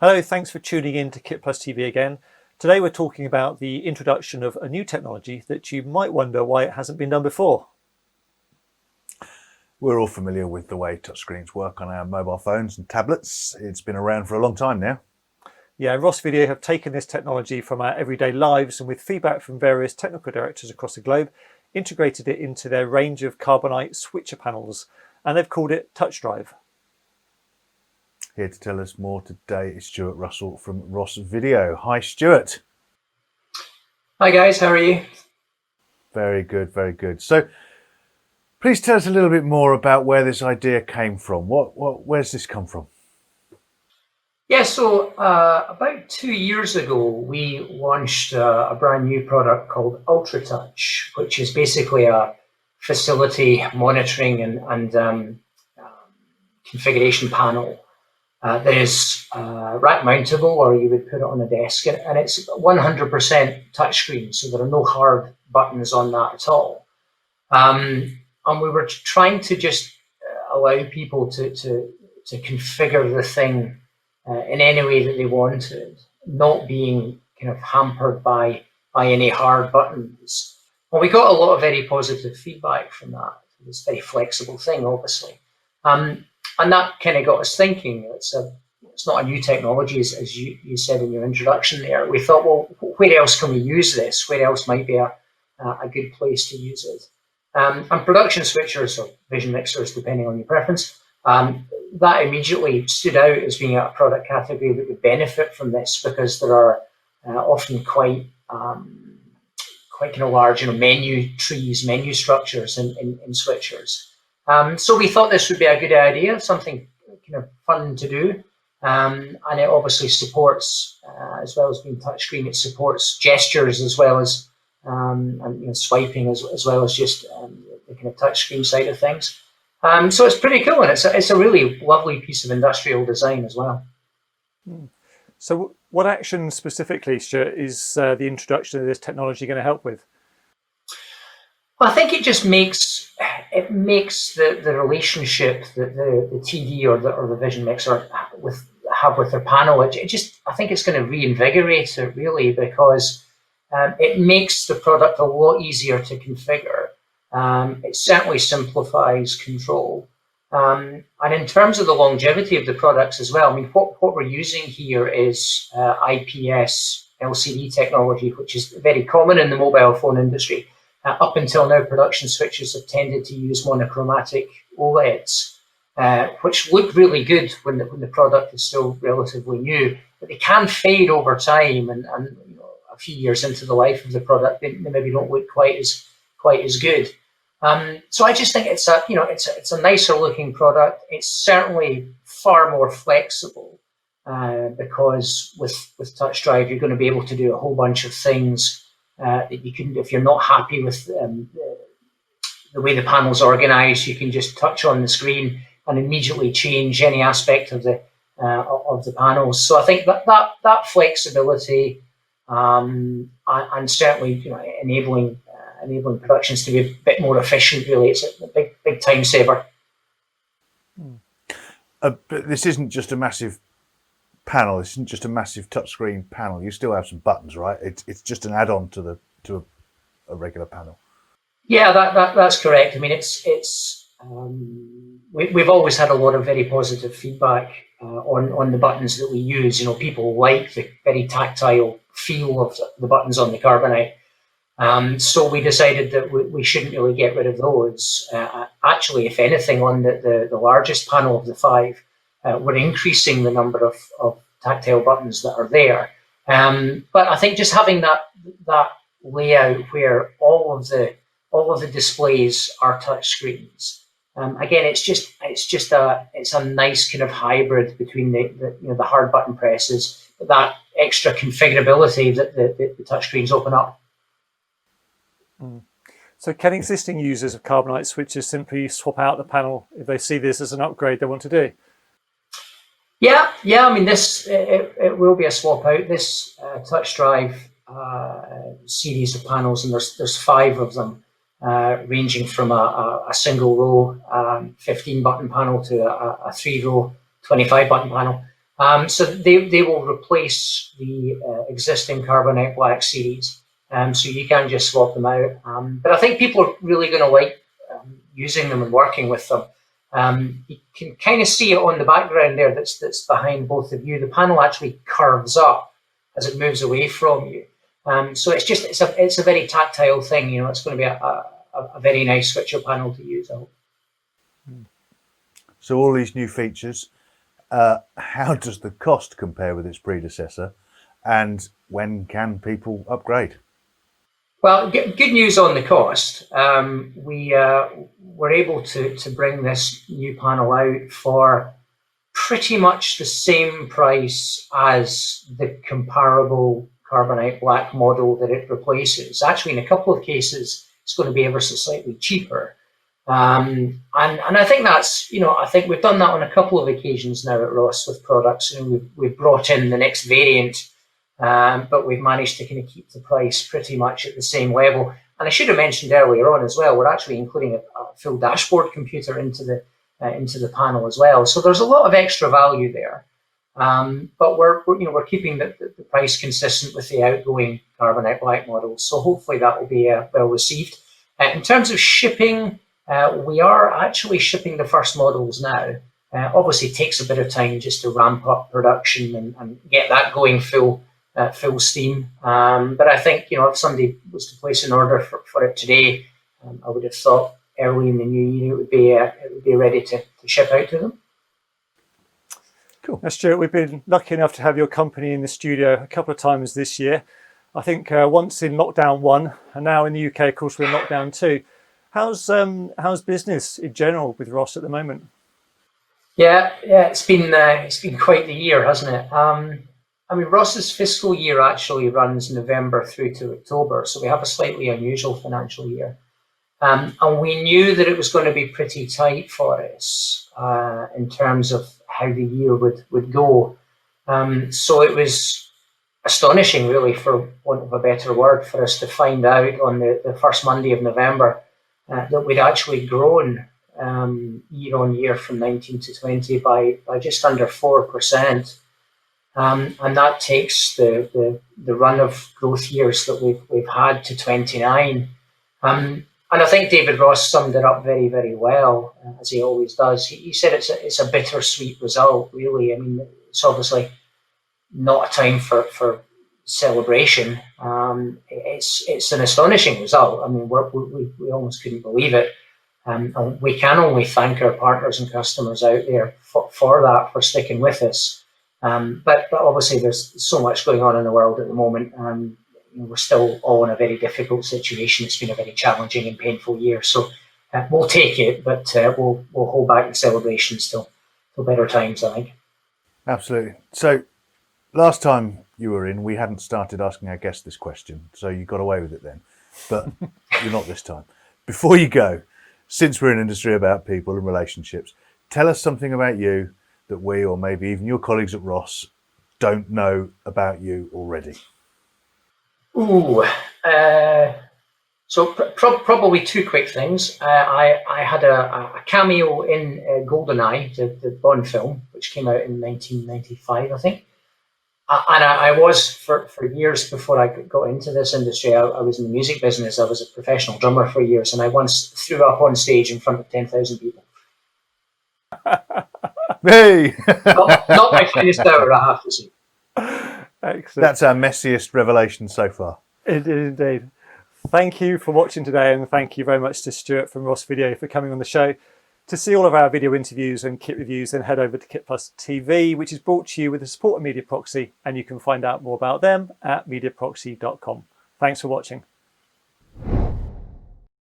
Hello, thanks for tuning in to KitPlus TV again. Today we're talking about the introduction of a new technology that you might wonder why it hasn't been done before. We're all familiar with the way touchscreens work on our mobile phones and tablets. It's been around for a long time now. Yeah, Ross Video have taken this technology from our everyday lives and with feedback from various technical directors across the globe, integrated it into their range of Carbonite Switcher panels, and they've called it TouchDrive. Here to tell us more today is Stuart Russell from Ross Video. Hi, Stuart. Hi guys, how are you? Very good, very good. So, please tell us a little bit more about where this idea came from. Where's this come from? Yeah, so about 2 years ago, we launched a brand new product called Ultratouch, which is basically a facility monitoring and configuration panel that is rack mountable, or you would put it on a desk, and it's 100% touchscreen, so there are no hard buttons on that at all. And we were trying to just allow people to configure the thing in any way that they wanted, not being kind of hampered by any hard buttons. Well, we got a lot of very positive feedback from that. It's a very flexible thing, obviously. And that kind of got us thinking. It's not a new technology, as you said in your introduction there. We thought, well, where else can we use this? Where else might be a good place to use it? And production switchers or vision mixers, depending on your preference, that immediately stood out as being a product category that would benefit from this, because there are often quite kind of large, menu trees, menu structures in switchers. So we thought this would be a good idea, something kind of fun to do, and it obviously supports, as well as being touchscreen, it supports gestures as well as and swiping as well as just the kind of touchscreen side of things. So it's pretty cool, and it's a really lovely piece of industrial design as well. So what action specifically, Stuart, is the introduction of this technology going to help with? Well, I think it just makes the relationship that the TV or the vision mixer have with their panel. I think it's going to reinvigorate it, really, because it makes the product a lot easier to configure. It certainly simplifies control. And in terms of the longevity of the products as well, I mean, what we're using here is IPS LCD technology, which is very common in the mobile phone industry. Up until now, production switches have tended to use monochromatic OLEDs, which look really good when the product is still relatively new, but they can fade over time, and a few years into the life of the product, they maybe don't look quite as good. So I just think it's a nicer looking product. It's certainly far more flexible because with TouchDrive you're going to be able to do a whole bunch of things that you couldn't if you're not happy with the way the panel's organized. You can just touch on the screen and immediately change any aspect of the panels. So I think that flexibility and certainly enabling productions to be a bit more efficient, really, it's a big time saver. But this isn't just a massive panel. This isn't just a massive touchscreen panel. You still have some buttons, right? It's just an add-on to a regular panel. Yeah, that's correct. I mean, we've always had a lot of very positive feedback on the buttons that we use. People like the very tactile feel of the buttons on the Carbonite. So we decided that we shouldn't really get rid of those. Actually, if anything, on the largest panel of the 5, we're increasing the number of tactile buttons that are there. But I think just having that layout where all of the displays are touch screens. Again, it's a nice kind of hybrid between the hard button presses, but that extra configurability that the touch screens open up. So can existing users of Carbonite switches simply swap out the panel if they see this as an upgrade they want to do? Yeah. I mean, it will be a swap out. This TouchDrive series of panels, and there's 5 of them, ranging from a single row 15 button panel to a 3 row 25 button panel. So they will replace the existing Carbonite Black series. So you can just swap them out. But I think people are really going to like using them and working with them. You can kind of see it on the background there that's behind both of you. The panel actually curves up as it moves away from you. So it's a very tactile thing. You know, it's going to be a very nice switcher panel to use, I hope. So all these new features, how does the cost compare with its predecessor, and when can people upgrade? Well, good news on the cost. We were able to bring this new panel out for pretty much the same price as the comparable Carbonite Black model that it replaces. Actually, in a couple of cases, it's going to be ever so slightly cheaper. And I think that's, you know, I think we've done that on a couple of occasions now at Ross with products, and we've brought in the next variant, but we've managed to kind of keep the price pretty much at the same level. And I should have mentioned earlier on as well, we're actually including a full dashboard computer into the panel as well. So there's a lot of extra value there. But we're keeping the price consistent with the outgoing Carbonite Black models. So hopefully that will be well received. In terms of shipping, we are actually shipping the first models now. Obviously, it takes a bit of time just to ramp up production and get that going full steam. But I think, you know, if somebody was to place an order for it today, I would have thought early in the new year it would be ready to ship out to them. Cool. Now, Stuart, we've been lucky enough to have your company in the studio a couple of times this year. I think once in lockdown 1, and now in the UK, of course, we're in lockdown 2. How's business in general with Ross at the moment? Yeah, it's been quite the year, hasn't it? I mean, Ross's fiscal year actually runs November through to October, so we have a slightly unusual financial year. And we knew that it was going to be pretty tight for us in terms of how the year would go. So it was astonishing, really, for want of a better word, for us to find out on the first Monday of November that we'd actually grown year on year from 19 to 20 by just under 4%. And that takes the run of growth years that we've had to 29. And I think David Ross summed it up very, very well, as he always does. He said it's a bittersweet result, really. I mean, it's obviously not a time for celebration. It's an astonishing result. I mean, we almost couldn't believe it. And we can only thank our partners and customers out there for that, for sticking with us. But obviously, there's so much going on in the world at the moment. We're still all in a very difficult situation. It's been a very challenging and painful year. So we'll take it, but we'll hold back the celebrations till better times, I think. Absolutely. So last time you were in, we hadn't started asking our guests this question, so you got away with it then. But you're not this time. Before you go, since we're in an industry about people and relationships, tell us something about you that we, or maybe even your colleagues at Ross, don't know about you already. Ooh, so probably two quick things. I had a cameo in GoldenEye, the Bond film, which came out in 1995, I think. And I was, for years before I got into this industry, I was in the music business. I was a professional drummer for years, and I once threw up on stage in front of 10,000 people. Hey! not my finest hour, I have to say. Excellent. That's our messiest revelation so far. It is indeed. Thank you for watching today, and thank you very much to Stuart from Ross Video for coming on the show. To see all of our video interviews and kit reviews, then head over to KitPlus TV, which is brought to you with the support of Mediaproxy, and you can find out more about them at mediaproxy.com. Thanks for watching.